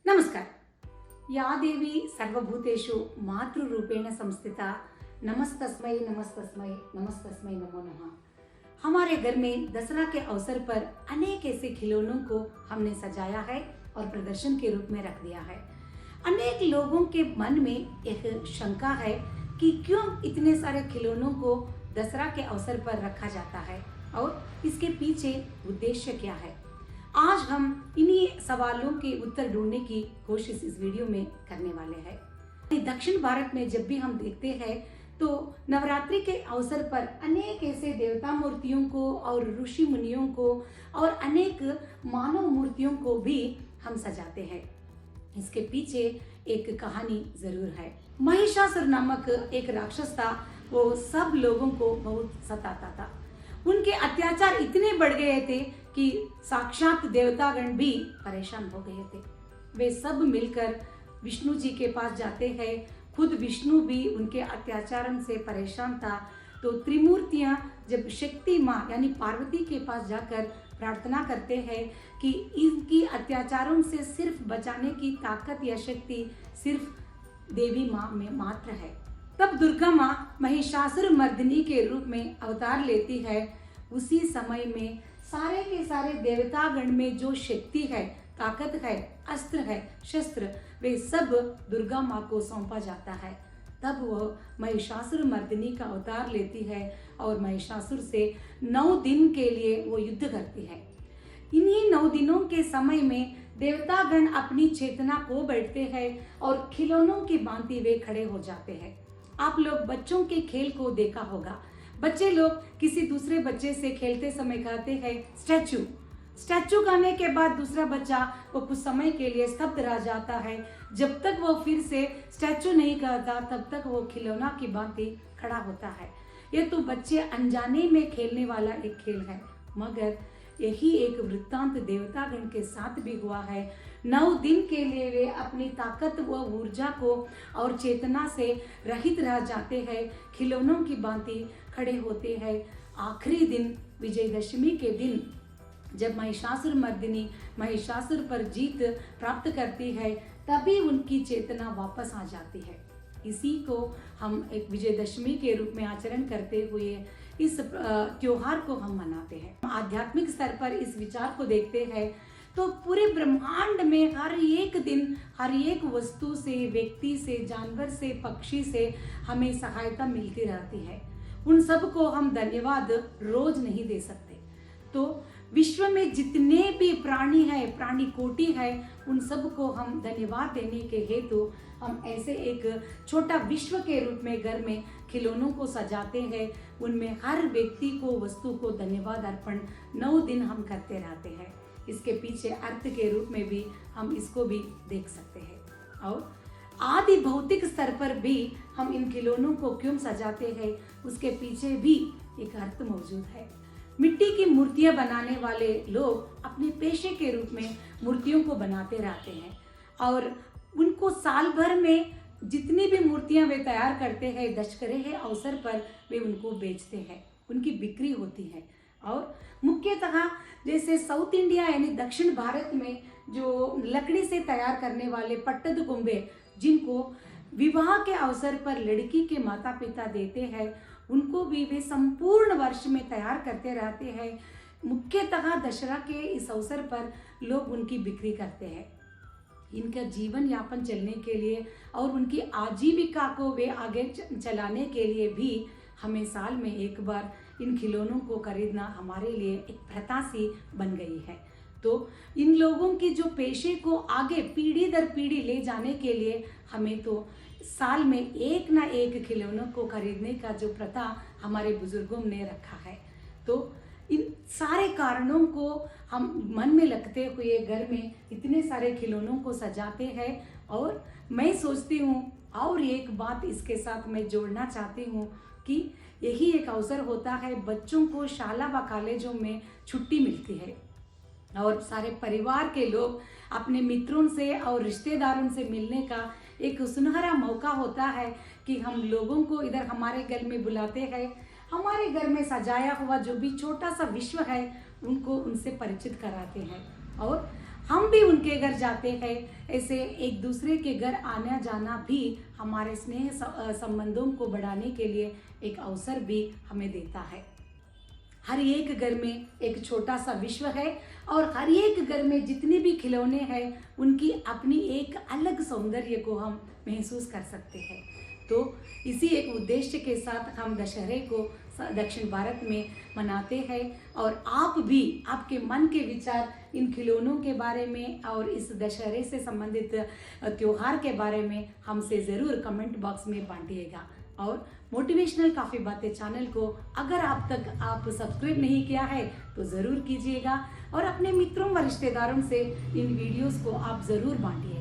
नमस्कार। या देवी सर्वभूतेषु मातृरूपेण संस्थिता नमस्तस्मै नमस्तस्मै नमस्तस्मै नमो नमः। हमारे घर में दसरा के अवसर पर अनेक ऐसे खिलौनों को हमने सजाया है और प्रदर्शन के रूप में रख दिया है। अनेक लोगों के मन में एक शंका है कि क्यों इतने सारे खिलौनों को दसरा के अवसर पर रखा जाता है और इसके पीछे उद्देश्य क्या है। आज हम इन्हीं सवालों के उत्तर ढूंढने की कोशिश इस वीडियो में करने वाले हैं। दक्षिण भारत में जब भी हम देखते हैं तो नवरात्रि के अवसर पर अनेक ऐसे देवता मूर्तियों को और ऋषि मुनियों को और अनेक मानव मूर्तियों को भी हम सजाते हैं। इसके पीछे एक कहानी जरूर है। महिषासुर नामक एक राक्षस था। वो सब लोगों को बहुत सताता था। उनके अत्याचार इतने बढ़ गए थे कि साक्षात देवतागण भी परेशान हो गए थे। वे सब मिलकर विष्णु जी के पास जाते हैं। खुद विष्णु भी उनके अत्याचार से परेशान था। तो त्रिमूर्तियां जब शक्ति माँ यानी पार्वती के पास जाकर प्रार्थना करते हैं कि इनकी अत्याचारों से सिर्फ बचाने की ताकत या शक्ति सिर्फ देवी माँ में मात्र है। तब दुर्गा माँ महिषासुर मर्दिनी के रूप में अवतार लेती है। उसी समय में सारे के सारे देवतागण में जो शक्ति है, ताकत है, अस्त्र है, शस्त्र, वे सब दुर्गा माँ को सौंपा जाता है। तब वह महिषासुर मर्दिनी का अवतार लेती है और महिषासुर से 9 दिन के लिए वो युद्ध करती है। इन्हीं 9 दिनों के समय में देवतागण अपनी चेतना खो बैठते हैं और खिलौनों की भांति वे खड़े हो जाते हैं। आप लोग बच्चों के खेल को देखा होगा। बच्चे लोग किसी दूसरे बच्चे से खेलते समय कहते हैं स्टैचू। स्टैचू कहने के बाद दूसरा बच्चा वो कुछ समय के लिए स्तब्ध रह जाता है। जब तक वो फिर से स्टैचू नहीं कहता तब तक वो खिलौना की भांति खड़ा होता है। ये तो बच्चे अनजाने में खेलने वाला एक खेल है, मगर यही एक वृत्तांत देवतागण के साथ भी हुआ है। 9 दिन के लिए वे अपनी ताकत व ऊर्जा को और चेतना से रहित रह जाते हैं, खिलौनों की भांति खड़े होते हैं। आखिरी दिन विजयदशमी के दिन जब महिषासुर मर्दिनी महिषासुर पर जीत प्राप्त करती है तभी उनकी चेतना वापस आ जाती है। इसी को हम एक विजयदशमी के रूप में आचरण करते हुए इस त्योहार को हम मनाते हैं। आध्यात्मिक स्तर पर इस विचार को देखते हैं तो पूरे ब्रह्मांड में हर एक दिन हर एक वस्तु से, व्यक्ति से, जानवर से, पक्षी से हमें सहायता मिलती रहती है। उन सब को हम धन्यवाद रोज नहीं दे सकते। तो विश्व में जितने भी प्राणी है, प्राणी कोटि है, उन सब को हम धन्यवाद देने के हेतु हम ऐसे एक छोटा विश्व के रूप में घर में खिलौनों को सजाते हैं। उनमें हर व्यक्ति को, वस्तु को धन्यवाद अर्पण 9 दिन हम करते रहते हैं। इसके पीछे अर्थ के रूप में भी हम इसको भी देख सकते हैं। और आदि भौतिक स्तर पर भी हम इन खिलौनों को क्यों सजाते हैं, उसके पीछे भी एक अर्थ मौजूद है। मिट्टी की मूर्तियां बनाने वाले लोग अपने पेशे के रूप में मूर्तियों को बनाते रहते हैं और उनको साल भर में जितनी भी मूर्तियां वे तैयार करते हैं, दशहरे के अवसर पर वे उनको बेचते हैं, उनकी बिक्री होती है। और मुख्यतः जैसे साउथ इंडिया यानी दक्षिण भारत में जो लकड़ी से तैयार करने वाले पट्टद कुंबे, जिनको विवाह के अवसर पर लड़की के माता पिता देते हैं, उनको भी वे संपूर्ण वर्ष में तैयार करते रहते हैं। मुख्यतः दशहरा के इस अवसर पर लोग उनकी बिक्री करते हैं। इनका जीवन यापन चलने के लिए और उनकी आजीविका को वे आगे चलाने के लिए भी हमें साल में एक बार इन खिलौनों को खरीदना हमारे लिए एक प्रथा सी बन गई है। तो इन लोगों की जो पेशे को आगे पीढ़ी दर पीढ़ी ले जाने के लिए हमें तो साल में एक ना एक खिलौनों को खरीदने का जो प्रथा हमारे बुजुर्गों ने रखा है। तो इन सारे कारणों को हम मन में रखते हुए घर में इतने सारे खिलौनों को सजाते हैं। और मैं सोचती हूँ और एक बात इसके साथ मैं जोड़ना चाहती हूँ कि यही एक अवसर होता है, बच्चों को शाला व कॉलेजों में छुट्टी मिलती है और सारे परिवार के लोग अपने मित्रों से और रिश्तेदारों से मिलने का एक सुनहरा मौका होता है कि हम लोगों को इधर हमारे घर में बुलाते हैं। हमारे घर में सजाया हुआ जो भी छोटा सा विश्व है उनको उनसे परिचित कराते हैं और हम भी उनके घर जाते हैं। ऐसे एक दूसरे के घर आना जाना भी हमारे स्नेह संबंधों को बढ़ाने के लिए एक अवसर भी हमें देता है। हर एक घर में एक छोटा सा विश्व है और हर एक घर में जितने भी खिलौने हैं उनकी अपनी एक अलग सौंदर्य को हम महसूस कर सकते हैं। तो इसी एक उद्देश्य के साथ हम दशहरे को दक्षिण भारत में मनाते हैं और आप भी आपके मन के विचार इन खिलौनों के बारे में और इस दशहरे से संबंधित त्योहार के बारे में हमसे ज़रूर कमेंट बॉक्स में बांटिएगा। और मोटिवेशनल काफ़ी बातें चैनल को अगर आप तक आप सब्सक्राइब नहीं किया है तो ज़रूर कीजिएगा और अपने मित्रों व रिश्तेदारों से इन वीडियोस को आप ज़रूर बांटिए।